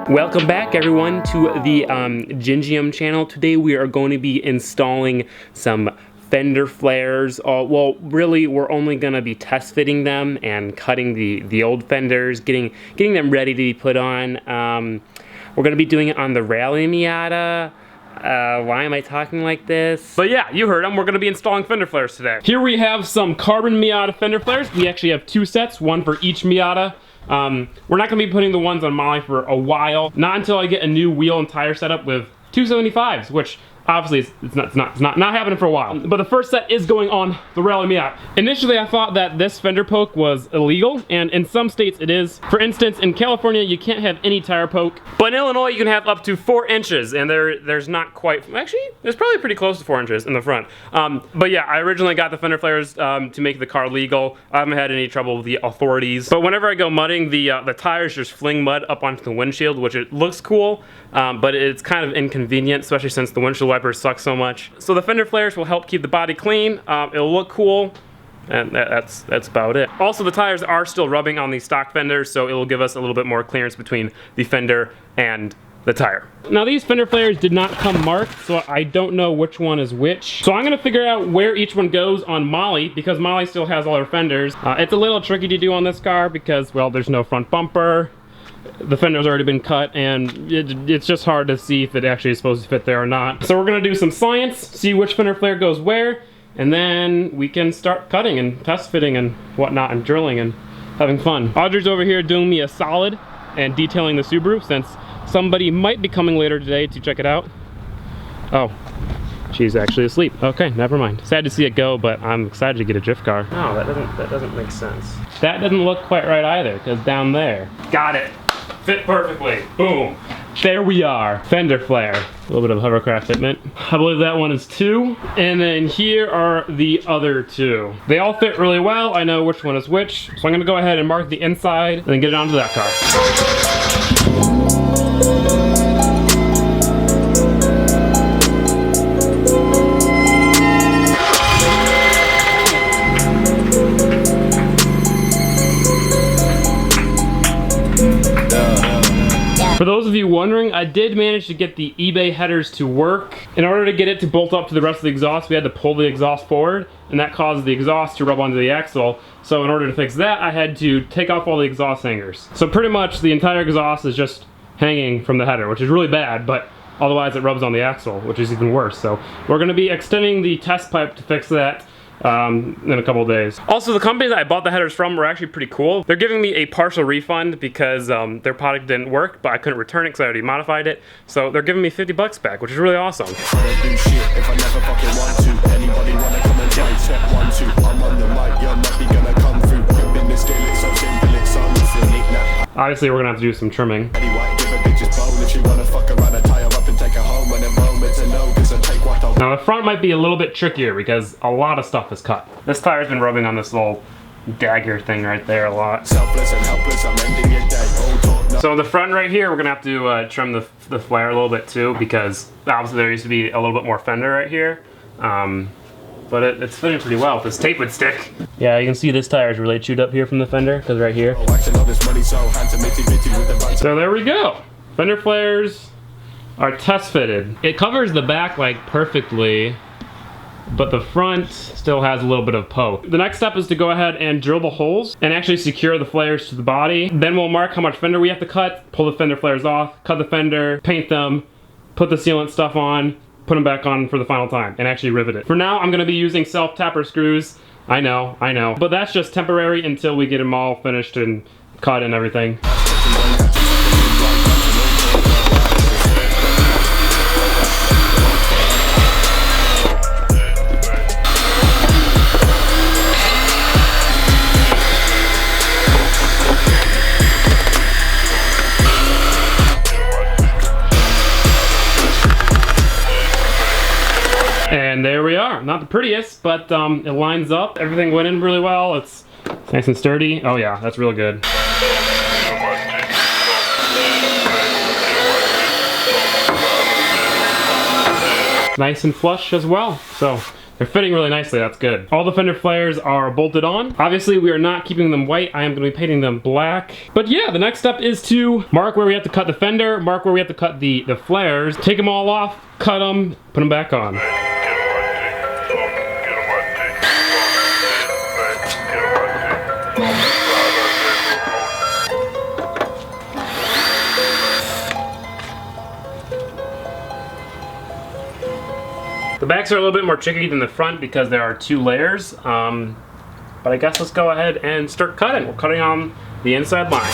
Welcome back everyone to the Gingium channel. Today we are going to be installing some fender flares. Well, really we're only going to be test fitting them and cutting the old fenders, getting them ready to be put on. We're going to be doing it on the Rally Miata. Why am I talking like this? But yeah, you heard them. We're going to be installing fender flares today. Here we have some carbon Miata fender flares. We actually have two sets, one for each Miata. We're not going to be putting the ones on Molly for a while. Not until I get a new wheel and tire setup with 275s, which obviously it's not happening for a while. But the first set is going on the Rally Miata. Initially I thought that this fender poke was illegal, and in some states it is. For instance, in California you can't have any tire poke, but in Illinois you can have up to 4 inches, and there's not quite, actually there's probably pretty close to 4 inches in the front. But yeah, I originally got the fender flares to make the car legal. I haven't had any trouble with the authorities. But whenever I go mudding, the tires just fling mud up onto the windshield, which it looks cool, but it's kind of inconvenient, especially since the windshield wipers suck so much. So the fender flares will help keep the body clean. It'll look cool, and that's about it. Also, the tires are still rubbing on the stock fenders, so it will give us a little bit more clearance between the fender and the tire. Now these fender flares did not come marked, so I don't know which one is which. So I'm gonna figure out where each one goes on Molly, because Molly still has all her fenders. It's a little tricky to do on this car because, well, there's no front bumper. The fender's already been cut, and it's just hard to see if it actually is supposed to fit there or not. So we're gonna do some science, see which fender flare goes where, and then we can start cutting and test fitting and whatnot and drilling and having fun. Audrey's over here doing me a solid and detailing the Subaru, since somebody might be coming later today to check it out. Oh, she's actually asleep. Okay, never mind. Sad to see it go, but I'm excited to get a drift car. No, that doesn't make sense. That doesn't look quite right either, because down there. Got it. Fit perfectly. Boom. There we are. Fender flare. A little bit of hovercraft fitment. I believe that one is 2. And then here are the other 2. They all fit really well. I know which one is which. So I'm going to go ahead and mark the inside and then get it onto that car. For those of you wondering, I did manage to get the eBay headers to work. In order to get it to bolt up to the rest of the exhaust, we had to pull the exhaust forward, and that caused the exhaust to rub onto the axle. So in order to fix that, I had to take off all the exhaust hangers. So pretty much the entire exhaust is just hanging from the header, which is really bad, but otherwise it rubs on the axle, which is even worse. So we're gonna be extending the test pipe to fix that in a couple of days. Also, the company that I bought the headers from were actually pretty cool. They're giving me a partial refund because their product didn't work, but I couldn't return it because I already modified it. So they're giving me 50 bucks back, which is really awesome. Obviously, we're gonna have to do some trimming. Now the front might be a little bit trickier because a lot of stuff is cut. This tire's been rubbing on this little dagger thing right there a lot. So in the front right here, we're gonna have to trim the flare a little bit too, because obviously there used to be a little bit more fender right here. But it's fitting pretty well if this tape would stick. Yeah, you can see this tire is really chewed up here from the fender, because right here. So there we go. Fender flares are test fitted. It covers the back like perfectly, but the front still has a little bit of poke. The next step is to go ahead and drill the holes and actually secure the flares to the body. Then we'll mark how much fender we have to cut, pull the fender flares off, cut the fender, paint them, put the sealant stuff on, put them back on for the final time, and actually rivet it. For now, I'm gonna be using self-tapper screws. I know. But that's just temporary until we get them all finished and cut and everything. And there we are. Not the prettiest, but it lines up. Everything went in really well. It's nice and sturdy. Oh yeah, that's real good. Nice and flush as well. So They're fitting really nicely, that's good. All the fender flares are bolted on. Obviously, we are not keeping them white. I am gonna be painting them black. But yeah, the next step is to mark where we have to cut the fender, mark where we have to cut the flares, take them all off, cut them, put them back on. The backs are a little bit more tricky than the front because there are 2 layers, but I guess let's go ahead and start cutting. We're cutting on the inside line.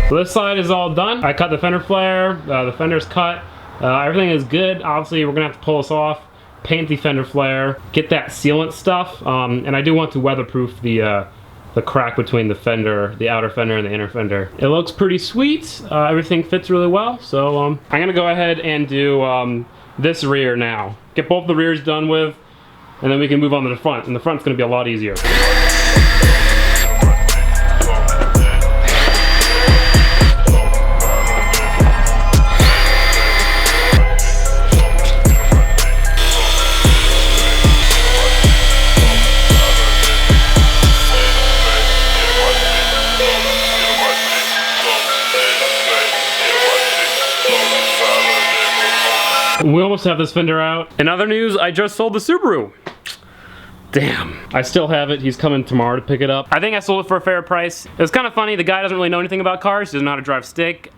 So this side is all done. I cut the fender flare, the fender's cut, everything is good. Obviously we're gonna have to pull this off, paint the fender flare, get that sealant stuff, and I do want to weatherproof the crack between the fender, the outer fender and the inner fender. It looks pretty sweet, everything fits really well, so I'm gonna go ahead and do this rear now. Get both the rears done with, and then we can move on to the front, and the front's gonna be a lot easier. We almost have this fender out. In other news, I just sold the Subaru. Damn. I still have it. He's coming tomorrow to pick it up. I think I sold it for a fair price. It was kind of funny. The guy doesn't really know anything about cars. He doesn't know how to drive stick.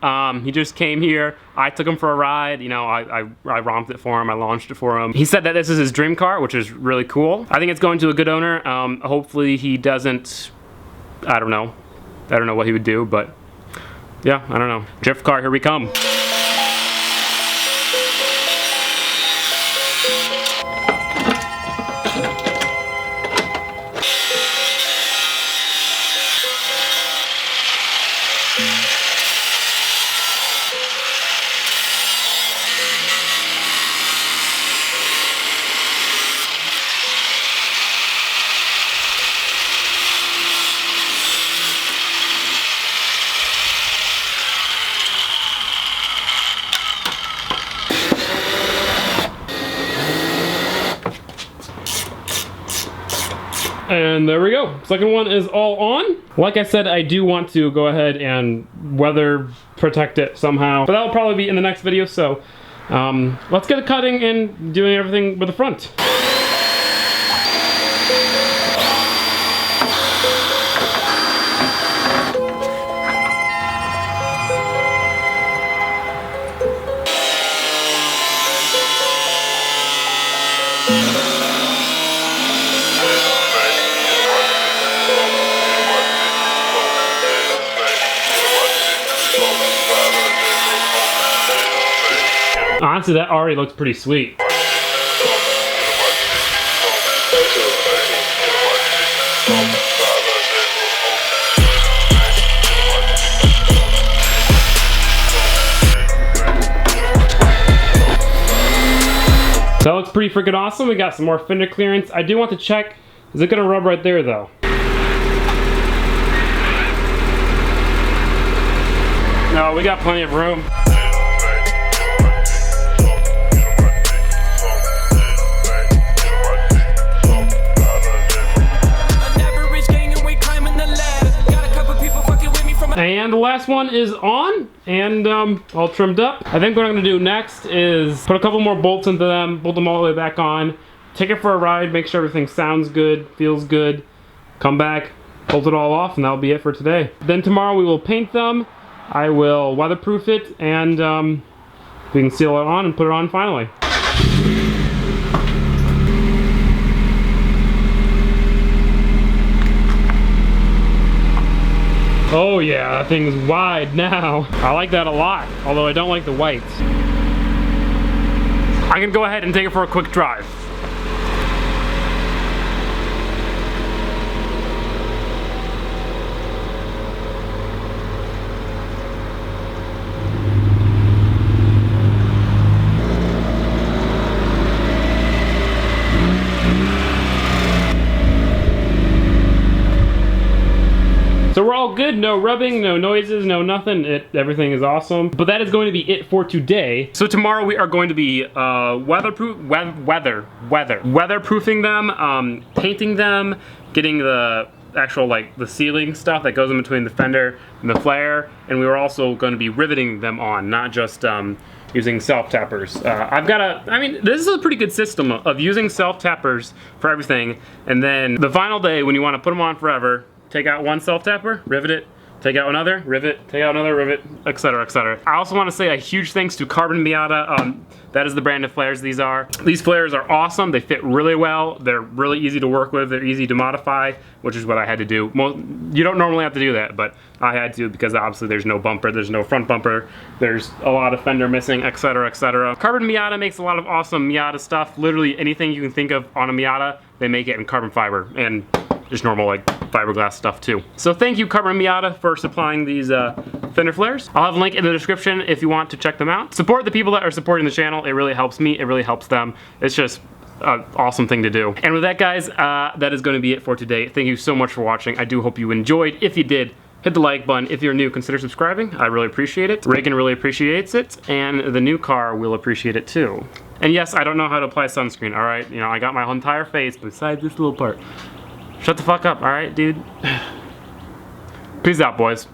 He just came here. I took him for a ride. You know, I romped it for him. I launched it for him. He said that this is his dream car, which is really cool. I think it's going to a good owner. Hopefully he doesn't, I don't know. I don't know what he would do, but yeah, I don't know. Drift car, here we come. And there we go. Second one is all on. Like I said, I do want to go ahead and weather protect it somehow, but that'll probably be in the next video. So let's get cutting and doing everything with the front. Honestly, that already looks pretty sweet. That looks pretty freaking awesome. We got some more fender clearance. I do want to check, is it gonna rub right there though? No, we got plenty of room. And the last one is on and all trimmed up. I think what I'm gonna do next is put a couple more bolts into them, bolt them all the way back on, take it for a ride, make sure everything sounds good, feels good, come back, bolt it all off, and that'll be it for today. Then tomorrow we will paint them, I will weatherproof it, and we can seal it on and put it on finally. Oh yeah, that thing's wide now. I like that a lot, although I don't like the white. I'm gonna go ahead and take it for a quick drive. So we're all good, no rubbing, no noises, no nothing. Everything is awesome. But that is going to be it for today. So tomorrow we are going to be weatherproofing them, painting them, getting the actual the sealing stuff that goes in between the fender and the flare, and we were also going to be riveting them on, not just using self-tappers. I mean, this is a pretty good system of using self-tappers for everything, and then the final day when you want to put them on forever, take out one self-tapper, rivet it, take out another, rivet, take out another, rivet, etc., etc. I also want to say a huge thanks to Carbon Miata. That is the brand of flares these are. These flares are awesome. They fit really well. They're really easy to work with. They're easy to modify, which is what I had to do. You don't normally have to do that, but I had to because obviously there's no bumper, there's no front bumper, there's a lot of fender missing, etc., etc. Carbon Miata makes a lot of awesome Miata stuff. Literally anything you can think of on a Miata, they make it in carbon fiber, and just normal fiberglass stuff too. So thank you Carbon Miata for supplying these fender flares. I'll have a link in the description if you want to check them out. Support the people that are supporting the channel. It really helps me, it really helps them. It's just an awesome thing to do. And with that guys, that is going to be it for today. Thank you so much for watching. I do hope you enjoyed. If you did, hit the like button. If you're new, consider subscribing. I really appreciate it. Reagan really appreciates it, and the new car will appreciate it too. And yes, I don't know how to apply sunscreen, alright? You know, I got my entire face besides this little part. Shut the fuck up, alright, dude? Peace out, boys.